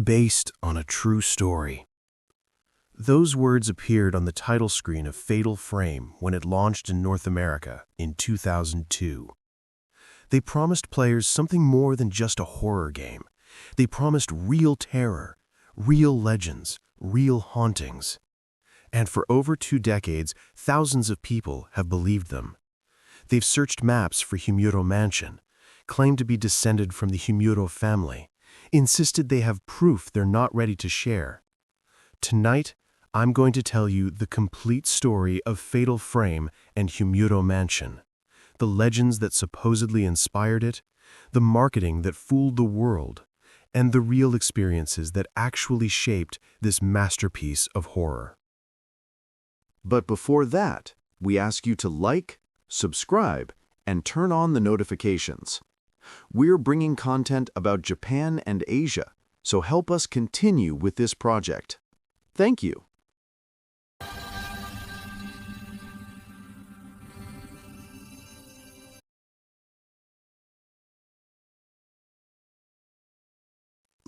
based on a true story. Those words appeared on the title screen of Fatal Frame when it launched in North America in 2002. They promised players something more than just a horror game. They promised real terror, real legends, real hauntings. And for over 2 decades, thousands of people have believed them. They've searched maps for Himuro Mansion, claimed to be descended from the Himuro family, insisted they have proof they're not ready to share. Tonight, I'm going to tell you the complete story of Fatal Frame and Himuro Mansion, the legends that supposedly inspired it, the marketing that fooled the world, and the real experiences that actually shaped this masterpiece of horror. But before that, we ask you to like, subscribe, and turn on the notifications. We're bringing content about Japan and Asia, so help us continue with this project. Thank you.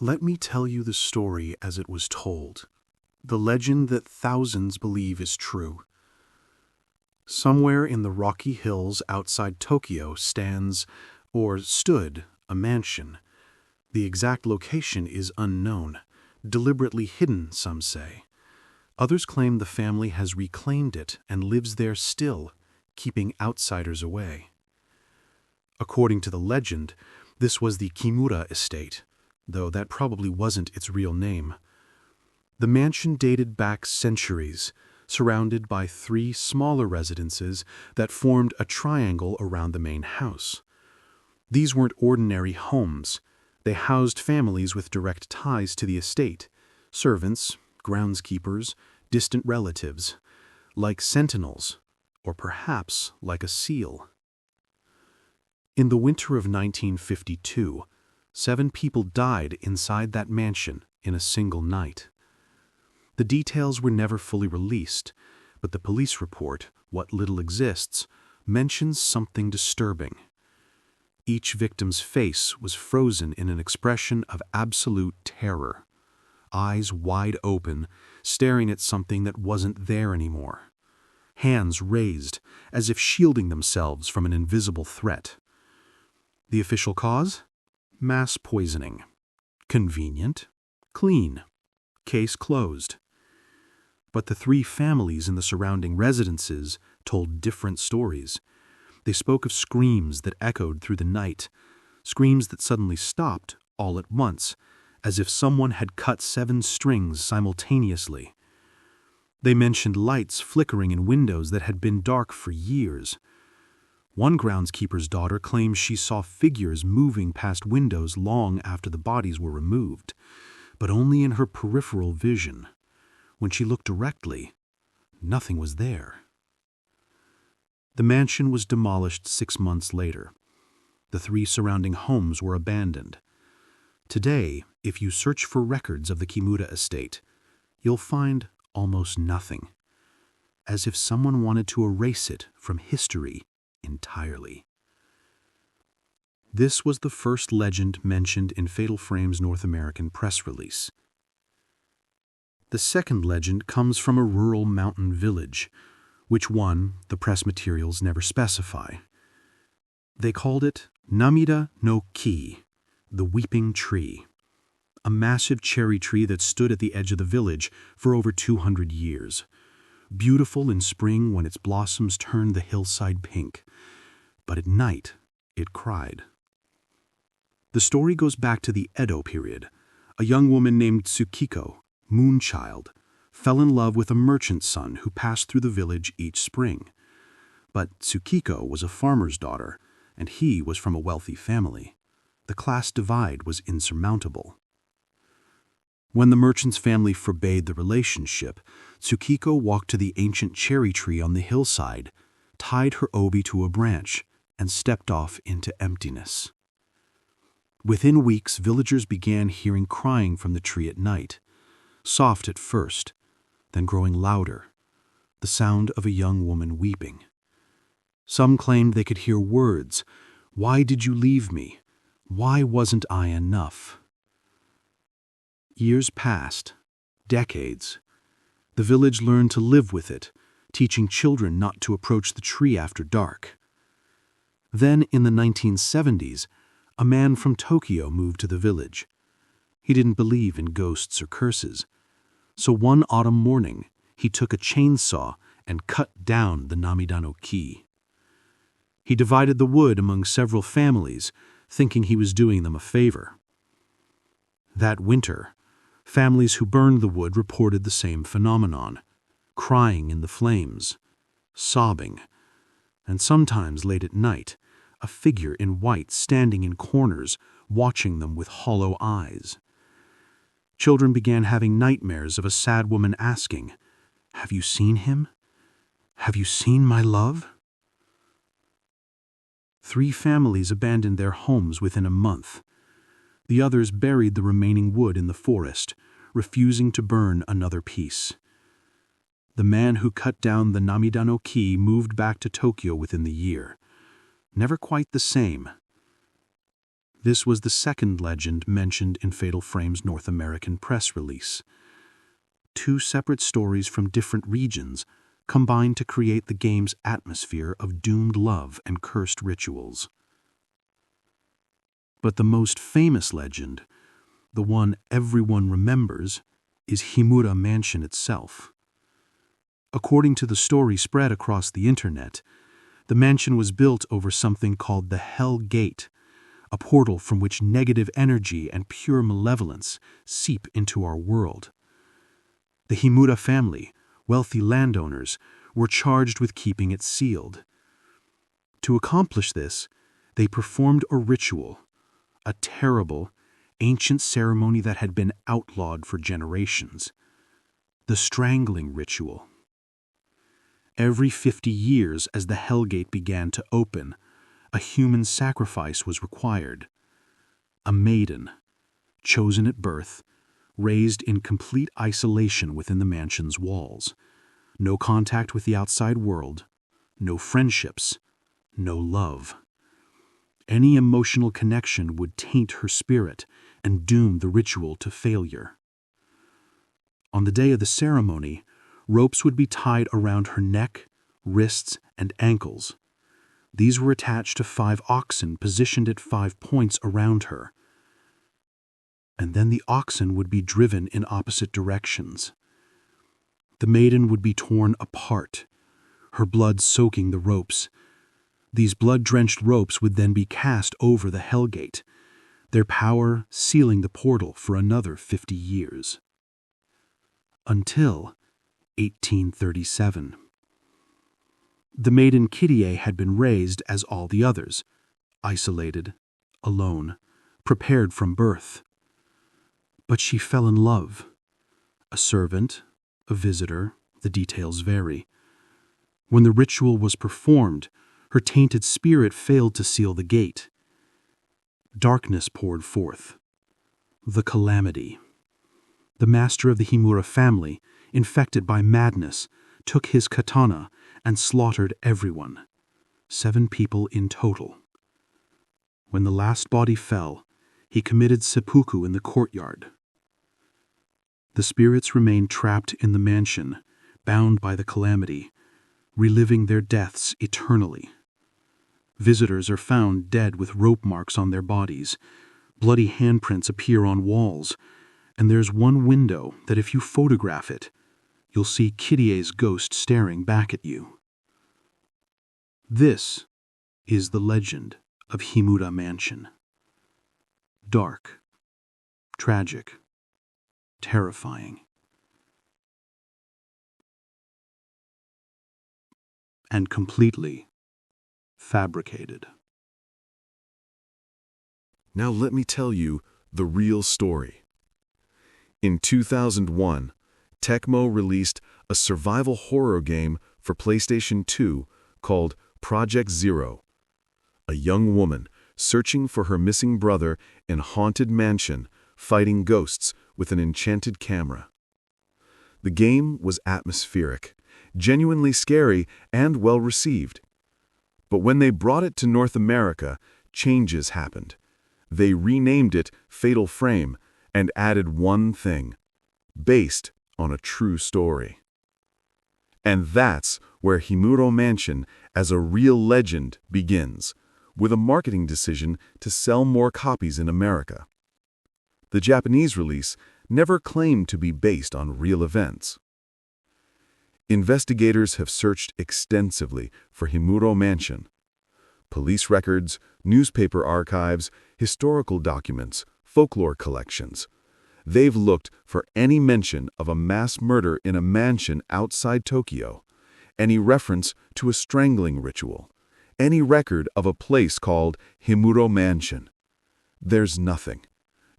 Let me tell you the story as it was told, the legend that thousands believe is true. Somewhere in the rocky hills outside Tokyo stands, or stood, a mansion. The exact location is unknown, deliberately hidden, some say. Others claim the family has reclaimed it and lives there still, keeping outsiders away. According to the legend, this was the Kimura estate, though that probably wasn't its real name. The mansion dated back centuries, surrounded by 3 smaller residences that formed a triangle around the main house. These weren't ordinary homes. They housed families with direct ties to the estate, servants, groundskeepers, distant relatives, like sentinels, or perhaps like a seal. In the winter of 1952, 7 people died inside that mansion in a single night. The details were never fully released, but the police report, what little exists, mentions something disturbing. Each victim's face was frozen in an expression of absolute terror, eyes wide open, staring at something that wasn't there anymore, hands raised as if shielding themselves from an invisible threat. The official cause? Mass poisoning. Convenient, clean, case closed. But the 3 families in the surrounding residences told different stories. They spoke of screams that echoed through the night, screams that suddenly stopped all at once, as if someone had cut 7 strings simultaneously. They mentioned lights flickering in windows that had been dark for years. One groundskeeper's daughter claims she saw figures moving past windows long after the bodies were removed, but only in her peripheral vision. When she looked directly, nothing was there. The mansion was demolished 6 months later. The 3 surrounding homes were abandoned. Today, if you search for records of the Kimura estate, you'll find almost nothing, as if someone wanted to erase it from history entirely. This was the first legend mentioned in Fatal Frame's North American press release. The second legend comes from a rural mountain village, which one the press materials never specify. They called it Namida no Ki, the weeping tree, a massive cherry tree that stood at the edge of the village for over 200 years, beautiful in spring when its blossoms turned the hillside pink, but at night it cried. The story goes back to the Edo period. A young woman named Tsukiko, Moonchild, fell in love with a merchant's son who passed through the village each spring. But Tsukiko was a farmer's daughter, and he was from a wealthy family. The class divide was insurmountable. When the merchant's family forbade the relationship, Tsukiko walked to the ancient cherry tree on the hillside, tied her obi to a branch, and stepped off into emptiness. Within weeks, villagers began hearing crying from the tree at night, soft at first, then growing louder, the sound of a young woman weeping. Some claimed they could hear words, "Why did you leave me? Why wasn't I enough?" Years passed, decades. The village learned to live with it, teaching children not to approach the tree after dark. Then, in the 1970s, a man from Tokyo moved to the village. He didn't believe in ghosts or curses. So one autumn morning, he took a chainsaw and cut down the Namidano-ki. He divided the wood among several families, thinking he was doing them a favor. That winter, families who burned the wood reported the same phenomenon, crying in the flames, sobbing, and sometimes late at night, a figure in white standing in corners, watching them with hollow eyes. Children began having nightmares of a sad woman asking, "Have you seen him? Have you seen my love?" 3 families abandoned their homes within a month. The others buried the remaining wood in the forest, refusing to burn another piece. The man who cut down the Namidano-ki moved back to Tokyo within the year. Never quite the same. This was the second legend mentioned in Fatal Frame's North American press release. 2 separate stories from different regions combined to create the game's atmosphere of doomed love and cursed rituals. But the most famous legend, the one everyone remembers, is Himuro Mansion itself. According to the story spread across the internet, the mansion was built over something called the Hell Gate, a portal from which negative energy and pure malevolence seep into our world. The Himuro family, wealthy landowners, were charged with keeping it sealed. To accomplish this, they performed a ritual, a terrible, ancient ceremony that had been outlawed for generations. The strangling ritual. Every 50 years, as the Hellgate began to open, a human sacrifice was required. A maiden, chosen at birth, raised in complete isolation within the mansion's walls. No contact with the outside world, no friendships, no love. Any emotional connection would taint her spirit and doom the ritual to failure. On the day of the ceremony, ropes would be tied around her neck, wrists, and ankles. These were attached to 5 oxen positioned at 5 points around her. And then the oxen would be driven in opposite directions. The maiden would be torn apart, her blood soaking the ropes. These blood-drenched ropes would then be cast over the Hellgate, their power sealing the portal for another 50 years. Until 1837. The maiden Kirie had been raised as all the others, isolated, alone, prepared from birth. But she fell in love. A servant, a visitor, the details vary. When the ritual was performed, her tainted spirit failed to seal the gate. Darkness poured forth. The calamity. The master of the Himuro family, infected by madness, took his katana and slaughtered everyone. 7 people in total. When the last body fell, he committed seppuku in the courtyard. The spirits remained trapped in the mansion, bound by the calamity, reliving their deaths eternally. Visitors are found dead with rope marks on their bodies. Bloody handprints appear on walls, and there's one window that if you photograph it, you'll see Kirie's ghost staring back at you. This is the legend of Himuro Mansion. Dark, tragic, terrifying, and completely fabricated. Now let me tell you the real story. In 2001, Tecmo released a survival horror game for PlayStation 2 called Project Zero. A young woman searching for her missing brother in a haunted mansion, fighting ghosts with an enchanted camera. The game was atmospheric, genuinely scary, and well received. But when they brought it to North America, changes happened. They renamed it Fatal Frame and added one thing: based on a true story. And that's where Himuro Mansion as a real legend begins, with a marketing decision to sell more copies in America. The Japanese release never claimed to be based on real events. Investigators have searched extensively for Himuro Mansion. Police records, newspaper archives, historical documents, folklore collections. They've looked for any mention of a mass murder in a mansion outside Tokyo, any reference to a strangling ritual, any record of a place called Himuro Mansion. There's nothing.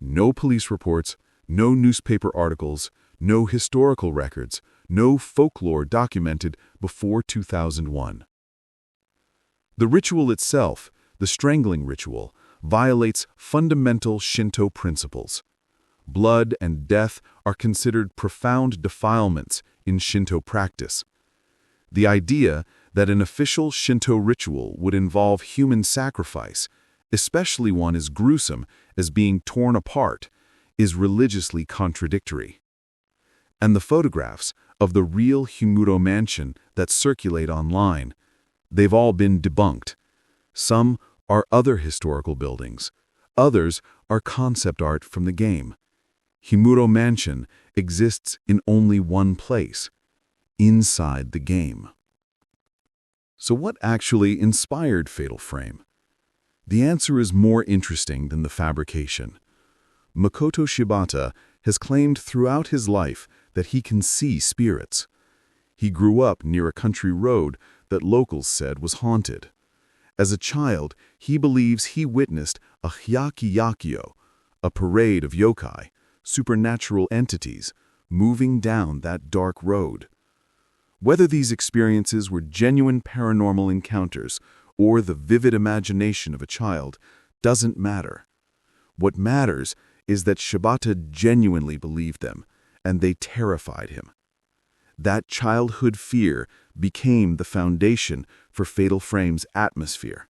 No police reports, no newspaper articles, no historical records, no folklore documented before 2001. The ritual itself, the strangling ritual, violates fundamental Shinto principles. Blood and death are considered profound defilements in Shinto practice. The idea that an official Shinto ritual would involve human sacrifice, especially one as gruesome as being torn apart, is religiously contradictory. And the photographs of the real Himuro Mansion that circulate online, they've all been debunked. Some are other historical buildings. Others are concept art from the game. Himuro Mansion exists in only one place, inside the game. So what actually inspired Fatal Frame? The answer is more interesting than the fabrication. Makoto Shibata has claimed throughout his life that he can see spirits. He grew up near a country road that locals said was haunted. As a child, he believes he witnessed a hyaki-yakyo, a parade of yokai, supernatural entities, moving down that dark road. Whether these experiences were genuine paranormal encounters or the vivid imagination of a child doesn't matter. What matters is that Shibata genuinely believed them, and they terrified him. That childhood fear became the foundation for Fatal Frame's atmosphere.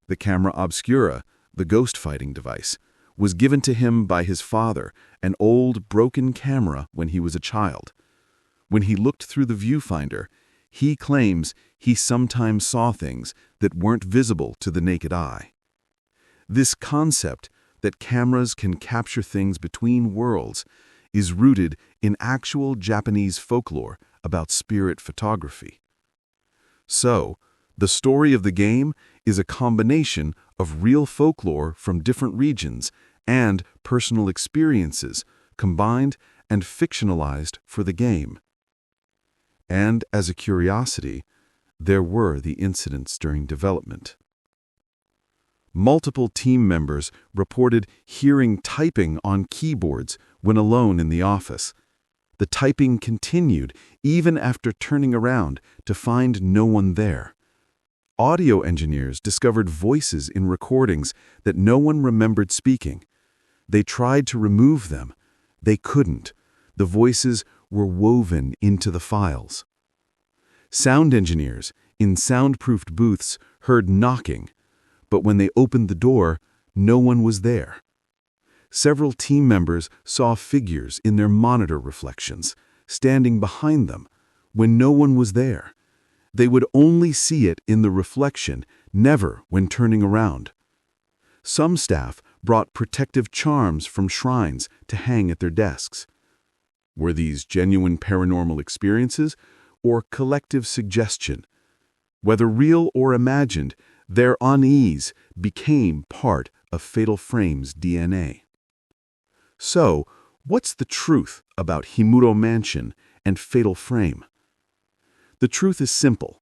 The camera obscura, the ghost-fighting device, was given to him by his father, an old, broken camera when he was a child. When he looked through the viewfinder, he claims he sometimes saw things that weren't visible to the naked eye. This concept that cameras can capture things between worlds is rooted in actual Japanese folklore about spirit photography. So, the story of the game is a combination of real folklore from different regions and personal experiences combined and fictionalized for the game. And as a curiosity, there were the incidents during development. Multiple team members reported hearing typing on keyboards when alone in the office. The typing continued even after turning around to find no one there. Audio engineers discovered voices in recordings that no one remembered speaking. They tried to remove them. They couldn't. The voices were woven into the files. Sound engineers in soundproofed booths heard knocking, but when they opened the door, no one was there. Several team members saw figures in their monitor reflections, standing behind them, when no one was there. They would only see it in the reflection, never when turning around. Some staff brought protective charms from shrines to hang at their desks. Were these genuine paranormal experiences or collective suggestion? Whether real or imagined, their unease became part of Fatal Frame's DNA. So, what's the truth about Himuro Mansion and Fatal Frame? The truth is simple.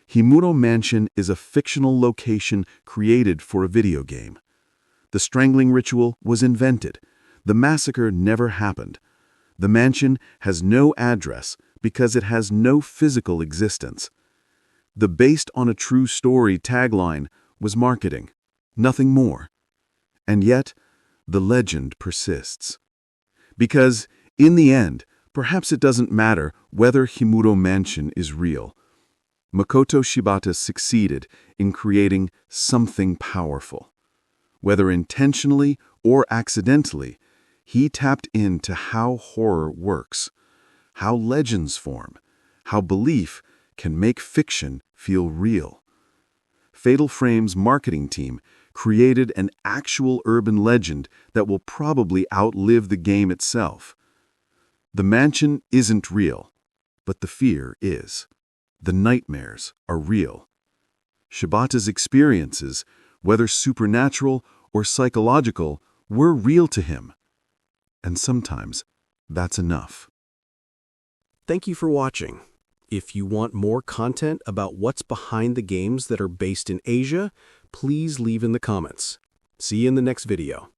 Himuro Mansion is a fictional location created for a video game. The strangling ritual was invented. The massacre never happened. The mansion has no address because it has no physical existence. The based on a true story tagline was marketing, nothing more. And yet, the legend persists. Because, in the end, perhaps it doesn't matter whether Himuro Mansion is real. Makoto Shibata succeeded in creating something powerful. Whether intentionally or accidentally, He tapped into how horror works, how legends form, how belief can make fiction feel real. Fatal Frame's marketing team created an actual urban legend that will probably outlive the game itself. The mansion isn't real, but the fear is. The nightmares are real. Shibata's experiences, whether supernatural or psychological, were real to him. And sometimes that's enough. Thank you for watching. If you want more content about what's behind the games that are based in Asia, please leave in the comments. See you in the next video.